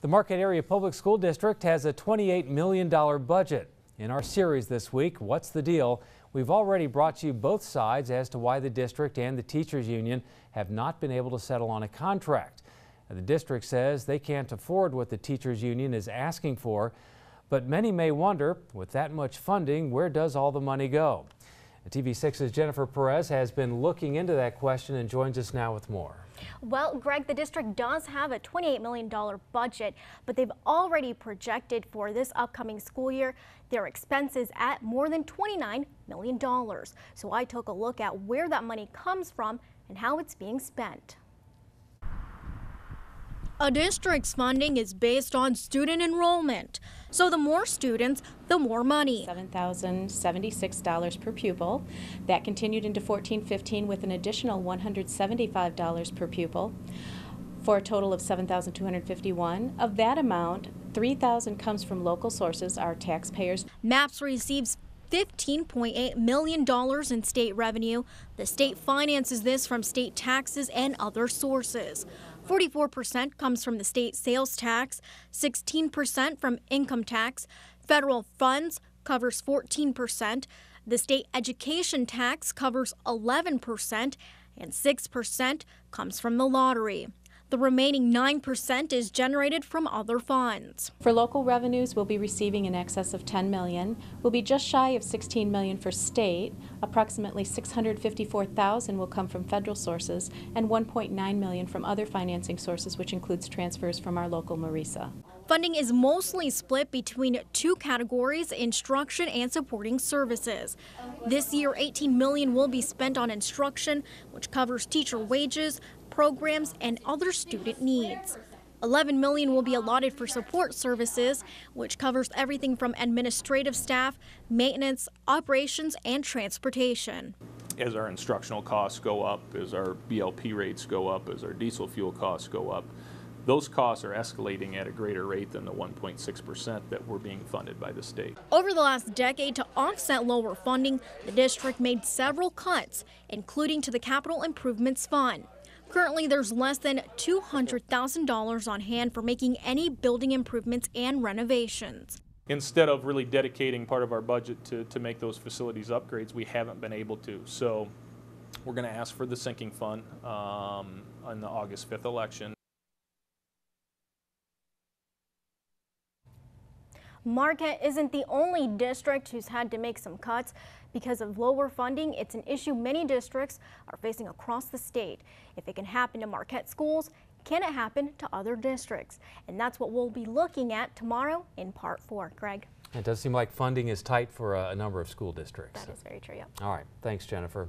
The Marquette Area Public School District has a $28 million budget. In our series this week, What's the Deal?, we've already brought you both sides as to why the district and the teachers union have not been able to settle on a contract. The district says they can't afford what the teachers union is asking for, but many may wonder, with that much funding, where does all the money go? TV6's Jennifer Perez has been looking into that question and joins us now with more. Well, Greg, the district does have a $28 million budget, but they've already projected for this upcoming school year their expenses at more than $29 million. So I took a look at where that money comes from and how it's being spent. A district's funding is based on student enrollment. So the more students, the more money. $7,076 per pupil. That continued into 14-15 with an additional $175 per pupil for a total of $7,251. Of that amount, $3,000 comes from local sources, our taxpayers. MAPS receives $15.8 million in state revenue. The state finances this from state taxes and other sources. 44% comes from the state sales tax, 16% from income tax. Federal funds covers 14%. The state education tax covers 11%, and 6% comes from the lottery. The remaining 9% is generated from other funds. For local revenues, we'll be receiving in excess of $10 million. We'll be just shy of $16 million for state. Approximately $654,000 will come from federal sources and $1.9 million from other financing sources, which includes transfers from our local MRISA. Funding is mostly split between two categories: instruction and supporting services. This year, $18 million will be spent on instruction, which covers teacher wages, programs, and other student needs. $11 million will be allotted for support services, which covers everything from administrative staff, maintenance, operations, and transportation. As our instructional costs go up, as our BLP rates go up, as our diesel fuel costs go up, those costs are escalating at a greater rate than the 1.6% that we're being funded by the state. Over the last decade, to offset lower funding, the district made several cuts, including to the Capital Improvements Fund. Currently, there's less than $200,000 on hand for making any building improvements and renovations. Instead of really dedicating part of our budget to make those facilities upgrades, we haven't been able to. So we're going to ask for the sinking fund on the August 5th election. Marquette isn't the only district who's had to make some cuts. Because of lower funding, it's an issue many districts are facing across the state. If it can happen to Marquette schools, can it happen to other districts? And that's what we'll be looking at tomorrow in Part 4. Greg? It does seem like funding is tight for a number of school districts. That is very true, yeah. All right. Thanks, Jennifer.